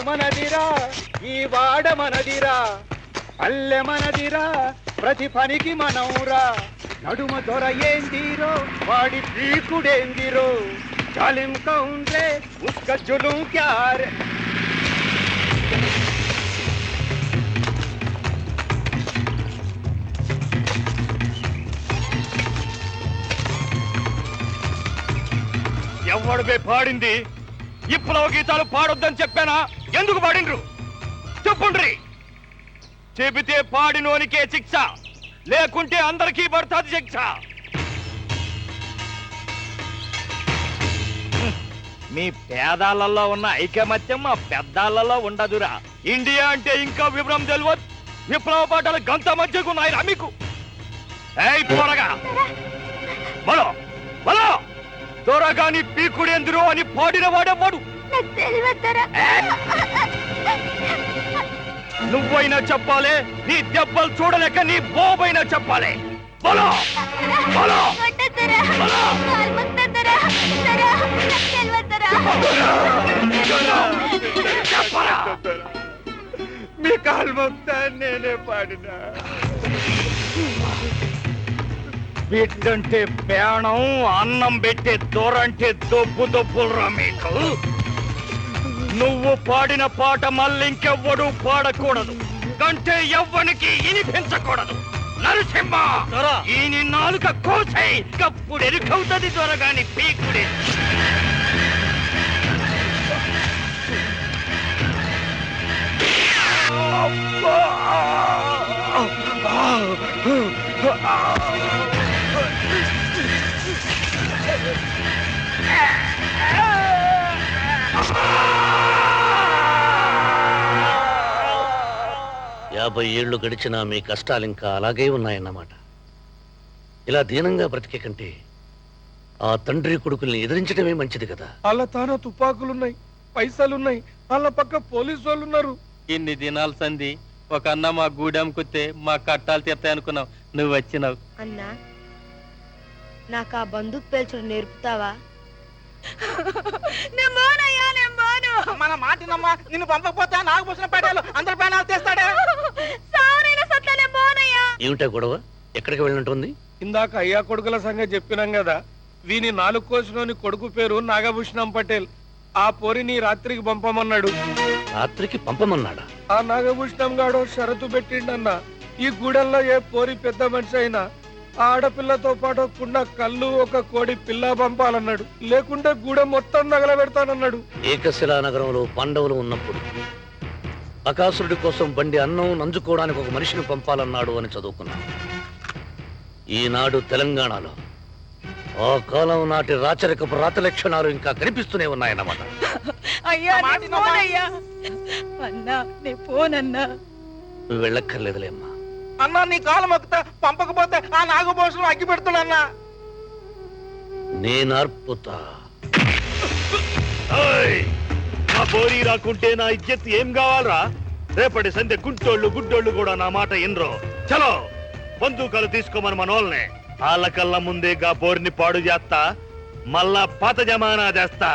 మనదిరా, ఈ వాడ మనదిరా, పల్లె మనదిరా, ప్రతి పనికి మనవురా. నడుమ దొర ఏందిరో, వాడి పీకుడేందిరో, జాలిం కౌండ్రే ఉస్క జులుం క్యారే. ఎవడు పాడింది? విప్లవ గీతాలు పాడొద్దని చెప్పానా? ఎందుకు పాడిండ్రు చెప్పుండ్రి. చెబితే పాడినోనికే శిక్ష, లేకుంటే అందరికీ పడుతుంది శిక్ష. మీ పేదాలలో ఉన్న ఐకమత్యం మా పెద్దాలలో ఉండదురా. ఇండియా అంటే ఇంకా వివరం తెలియదు. విప్లవ పాటలు గంత మధ్యకు ఉన్నాయిరా మీకు. ఏయ్ పోరగా, బలో బలో, దొరగాని పీకుడెందురు అని పాడిన వాడేవాడు. నువ్వైనా చెప్పాలి, నీ దెబ్బలు చూడలేక నీ బోబైనా చెప్పాలి. బలో బలో మీ కాలు మొత్తా నేనే పాడినా. బిడ్డంటే పేణం, అన్నం పెట్టే దూరంటే దొబ్బు దొబ్బులరా మీకు. నువ్వు పాడిన పాట మళ్ళీ ఇంకెవ్వడూ పాడకూడదు, కంటే ఎవ్వనికి వినిపించకూడదు. నరసింహ, ఈ నాలుక కోసై కప్పుడు ఎరుకవుతుంది దొరగాని పీకుడే. యాభై ఏళ్లు గడిచినా మీ కష్టాలు ఇంకా అలాగే ఉన్నాయన్నమాట. ఇలా దీనంగా బ్రతికే కంటే ఆ తండ్రి కొడుకుల్ని ఎదిరించడమే మంచిది కదా. వాళ్ళ తాన తుపాకులున్నాయి, పైసలున్నాయి, వాళ్ళ పక్క పోలీసు వాళ్ళు ఉన్నారు. ఇన్ని దినాలు సంధి ఒక అన్న మా గూడెంకొస్తే మా కట్టాలు తీర్తాయనుకున్నావు, నువ్వు వచ్చినావు. అన్నా, నాకు ఆ బందూక్ పేల్చడం నేర్పుతావా? మన మాటినమ్మా, నిన్ను పంపకపోతే నాగభూషణ పేటలు అందరి పేనాలు తెస్తాడే. ఏమిటా గొడవ? ఎక్కడికి వెళ్ళినట్టుంది? ఇందాక అయ్యా కొడుకుల సంగతి చెప్పినాం కదా. వీని 4 కోసులోని కొడుకు పేరు నాగభూషణం పటేల్. ఆ పోరిని రాత్రికి పంపమన్నాడు. రాత్రికి పంపమన్నాడా? ఆ నాగభూషణం గాడు షరతు పెట్టిండన్న, ఈ గూడెల్లో ఏ పోరి పెద్ద మనిషి అయినా ఆడపిల్లతో పాటు కుండ కళ్ళు, ఒక కోడి పిల్ల పంపాలన్నాడు. లేకుంటే గూడెం మొత్తం నగలబెడతానన్నాడు. ఏకశిలా నగరంలో పాండవులు ఉన్నప్పుడు బకాసురుడి కోసం బండి అన్నం నంజుకోవడానికి ఒక మనిషిని పంపాలన్నాడు అని చదువుకున్నాను. ఈనాడు తెలంగాణలో ఆ కాలం నాటి రాచరికపు రాత లక్షణాలు ఇంకా కనిపిస్తూనే ఉన్నాయన్నమాట. నువ్వు వెళ్ళక్కర్లేదులేమ్మా. అన్నా, నీ కాలం మొక్కుతా, పంపకపోతే ఆ నాగభూషణం అగ్గి పెడుతున్నా. నేనర్పుతా. నా పోరీ రాకుంటే నా ఇజ్జత్ ఏం కావాలరా? రేపటి సంధ్య గుంటోళ్ళు గుడ్డోళ్ళు కూడా నా మాట ఎన్రో. చలో బందూకాలు తీసుకోమని మనోళ్ళనే. వాళ్ళ కళ్ళ ముందే గా బోర్ని పాడు చేస్తా, మళ్ళా పాత జమానా చేస్తా.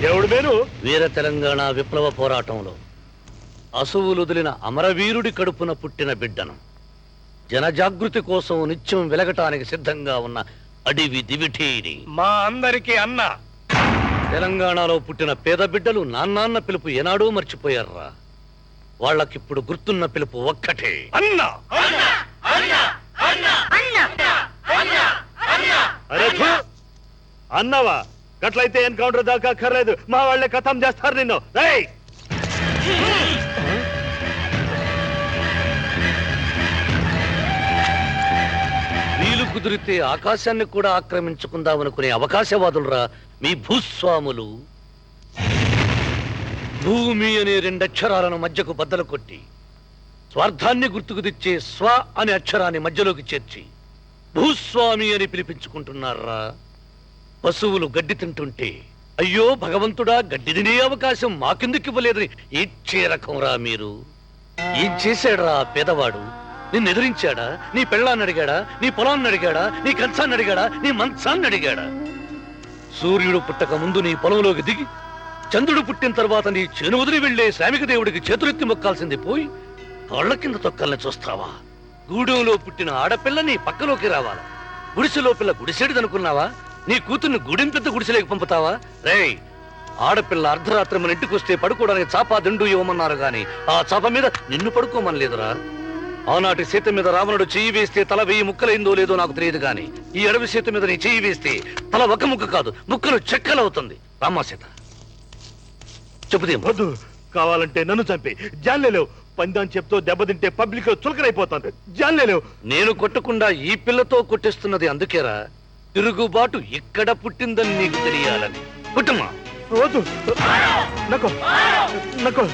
ఎవడు మేను? వీర తెలంగాణ విప్లవ పోరాటంలో అసువులుదిలిన అమరవీరుడి కడుపున పుట్టిన బిడ్డను. జనజాగృతి కోసం నిత్యం వెలగటానికి సిద్ధంగా ఉన్న అడివి దివిటీని. మా అందరికీ అన్న. తెలంగాణలో పుట్టిన పేద బిడ్డలు నాన్న పిలుపు ఏనాడూ మర్చిపోయారా? వాళ్ళకిప్పుడు గుర్తున్న పిలుపు ఒక్కటే, అన్న. అరే అన్నవా? గట్లయితే ఎన్కౌంటర్ దాకా అక్కర్లేదు, మా వాళ్ళే ఖతం చేస్తారు నిన్ను. వీలు కుదిరితే ఆకాశాన్ని కూడా ఆక్రమించుకుందామనుకునే అవకాశవాదులరా మీ భూస్వాములు. భూమి అనే 2 అక్షరాలను మధ్యకు బద్దలు కొట్టి స్వార్థాన్ని గుర్తుకు తెచ్చే స్వ అనే అక్షరాన్ని మధ్యలోకి చేర్చి భూస్వామి అని పిలిపించుకుంటున్నారా? పశువులు గడ్డి తింటుంటే అయ్యో భగవంతుడా, గడ్డి తినే అవకాశం మాకెందుకు ఇవ్వలేదని ఏడ్చే రకంరా మీరు. ఏం చేశాడురా ఆ పేదవాడు? నిన్ను ఎదిరించాడా? నీ పెళ్ళాన్ని అడిగాడా? నీ పొలాన్ని అడిగాడా? నీ కంచాన్ని అడిగాడా? నీ మంచాన్ని అడిగాడా? సూర్యుడు పుట్టక ముందు నీ పొలంలోకి దిగి చంద్రుడు పుట్టిన తర్వాత నీ చేను వదిలి వెళ్లే శ్రామిక దేవుడికి చేతులెత్తి మొక్కాల్సింది పోయి కాళ్ల కింద తొక్కల్ని చూస్తావా? గూడెంలో పుట్టిన ఆడపిల్ల నీ పక్కలోకి రావాలా? గుడిసెలో పిల్ల గుడిసెడిదనుకున్నావా? నీ కూతుర్ని గుడెం పెద్ద గుడిసెలేకి పంపుతావా? రేయ్, ఆడపిల్ల అర్ధరాత్రి మన ఇంటికి వస్తే పడుకోవడానికి చాపా దిండు ఇవ్వమన్నారు గాని ఆ చాప మీద నిన్ను పడుకోమనలేదురా. ఆనాటి సీత మీద రావణుడు చెయ్యి వేస్తే తల 1000 ముక్కలైందో లేదో నాకు తెలియదు గాని ఈ అడవి సీత మీద నీ చెయ్యి వేస్తే తల ఒక ముక్క కాదు, ముక్కలు చెక్కలవుతుంది. రామ్మా సీత, చెబుదేం వద్దు, కావాలంటే నన్ను చంపి జాన్లేలేవు. పందాన్ చెప్తో దెబ్బతింటే పబ్లిక్ లో చులకరైపోతాను. జాన్లేలేవు. నేను కొట్టకుండా ఈ పిల్లతో కొట్టిస్తున్నది అందుకేరా, తిరుగుబాటు ఇక్కడ పుట్టిందని నీకు తెలియాలని. కుటుంబం వద్దు, నకో నకో.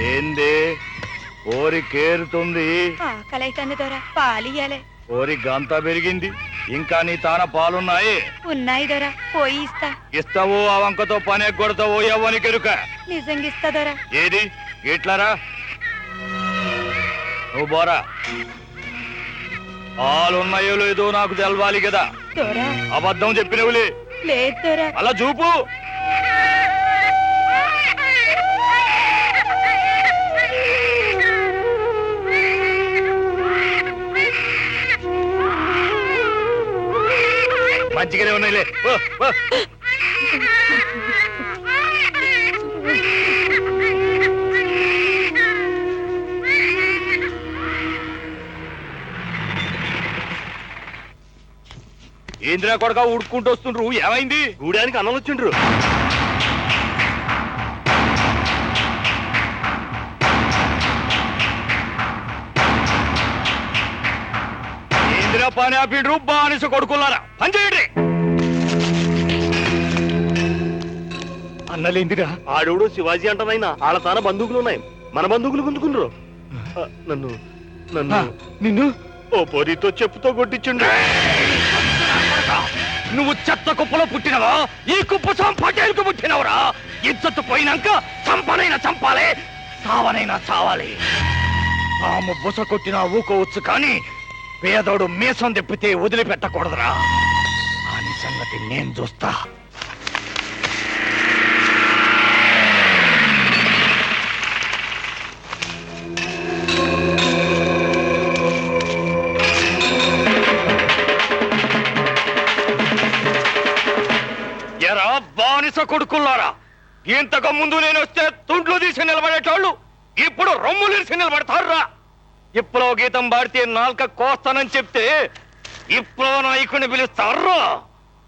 ఏంది ఓరి కేరుతుంది? ఆకలైతుంది దొరా, పాలియ్యాలే. ఓరి గంత పెరిగింది, ఇంకా నీ తాన పాలున్నాయి. ఉన్నాయి దొరా, పోయి ఇస్తా. ఇస్తావో ఆ వంకతో పని కొడతావో ఎవని కెరుక. నిజంగా ఇస్తా దొరా. ఏది ఇట్లారా, నువ్వు బోరా. పాలున్నాయో లేదో నాకు తెలవాలి కదా. దొరా అబద్ధం చెప్పినవులే. లేదు దొరా. అలా చూపు. మంచిగానే ఉన్నాయిలే. ఓ, ఓ. ఏందిరా కొడక ఉడుక్కుంటూ వస్తుండ్రు, ఏమైంది? గూడానికి అన్నం వచ్చిండ్రు. ఏందిరా పని ఆపిండ్రు, బానిస కొడుకున్నారా? పని చేయండి. అన్నలేందిరా? ఆడోడు శివాజీ అంటనైనా ఆళ్ళ తాన బందూకులు ఉన్నాయి, మన బందూకులు గుంజుకుండ్రు. నన్ను నన్ను నిన్ను ఓ పొరితో చెప్పుతో కొట్టించుండ్రు. నువ్వు చెత్త కుప్పలో పుట్టినవా? ఈ కుప్ప పటేల్కు పుట్టినవరా? ఇజ్జత్తు పోయినాక చంపనైనా చంపాలి, చావనైనా చావాలి. తాము బుస కొట్టినా ఊకోవచ్చు కానీ పేదోడు మీసం తెప్పితే వదిలిపెట్టకూడదురా. అని సంగతి నేను చూస్తా. ఎరా బానిస కొడుకుల్లారా, ఇంతకు ముందు నేను వస్తే తుండ్లు తీసి నిలబడేటోళ్ళు ఇప్పుడు రొమ్ములు తీసి నిలబడతారా? ఇప్పుడు గీతం పాడితే నాల్క కోస్తానని చెప్తే ఇప్పుడు నాయకుని పిలుస్తారా?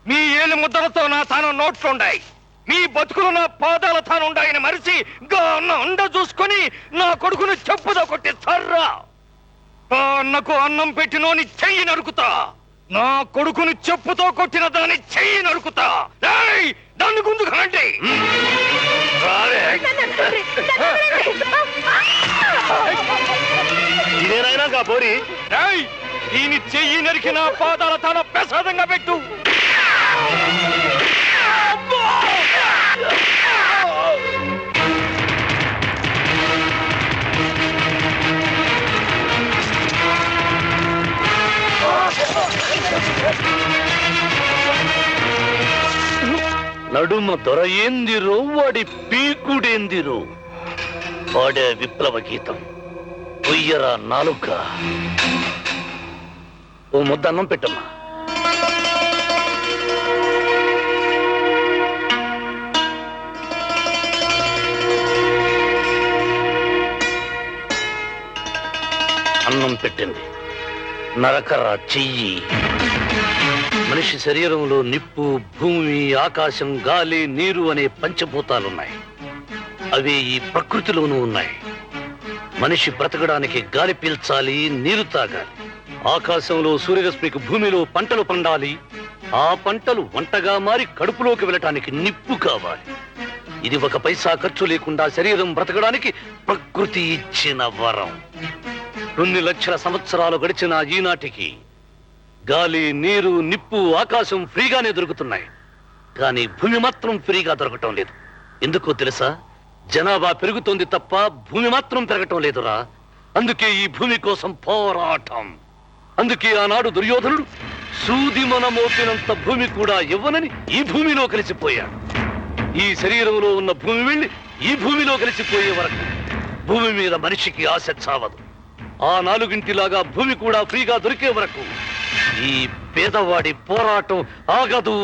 మీ ఏలు ముద్రలతో నా తాను నోట్లుండాయి, మీ బతుకులు నా పాదాల తాను ఉండాయని మరిచి గా అన్న అండ చూసుకొని నా కొడుకును చెప్పుదో కొట్టిస్తారా? ఆ అన్నకు అన్నం పెట్టినోని చెయ్యి నరుకుతా, నా కొడుకుని చెప్పుతో కొట్టిన దాన్ని చెయ్యి నరుకుతా. ఏయ్, దాన్ని గుంజు కాండి. ఇదేనైనా గా పోరి. ఏయ్, దీని చెయ్యి నరికి నా పాదాల తాన ప్రసాదంగా పెట్టు. నడుమ దొర ఏందిరో, వాడి పీకుడేందిరో, వాడే విప్లవ గీతం. పొయ్యరా నాలుక. ఓ ముద్ద అన్నం పెట్టమ్మా. అన్నం పెట్టింది, నరకరా చెయ్యి. మనిషి శరీరంలో నిప్పు, భూమి, ఆకాశం, గాలి, నీరు అనే పంచభూతాలున్నాయి. అవి ఈ ప్రకృతిలోనూ ఉన్నాయి. మనిషి బ్రతకడానికి గాలి పీల్చాలి, నీరు తాగాలి. ఆకాశంలో సూర్యరశ్మికి భూమిలో పంటలు పండాలి, ఆ పంటలు వంటగా మారి కడుపులోకి వెళ్ళటానికి నిప్పు కావాలి. ఇది ఒక పైసా ఖర్చు లేకుండా శరీరం బ్రతకడానికి ప్రకృతి ఇచ్చిన వరం. కొన్ని లక్షల సంవత్సరాలు గడిచిన ఈనాటికి గాలి, నీరు, నిప్పు, ఆకాశం ఫ్రీగానే దొరుకుతున్నాయి. కానీ భూమి మాత్రం ఫ్రీగా దొరకటం లేదు. ఎందుకో తెలుసా? జనాభా పెరుగుతోంది తప్ప భూమి మాత్రం పెరగటం లేదురా. అందుకే ఈ భూమి కోసం పోరాటం. అందుకే ఆనాడు దుర్యోధనుడు సూది మన మోపినంత భూమి కూడా ఇవ్వనని ఈ భూమిలో కలిసిపోయాడు. ఈ శరీరంలో ఉన్న భూమి వెళ్ళి ఈ భూమిలో కలిసిపోయే వరకు భూమి మీద మనిషికి ఆశ చావదు. ఆ 4 భూమి కూడా ఫ్రీగా దొరికే వరకు ఈ పేదవాడి పోరాటం ఆగదు.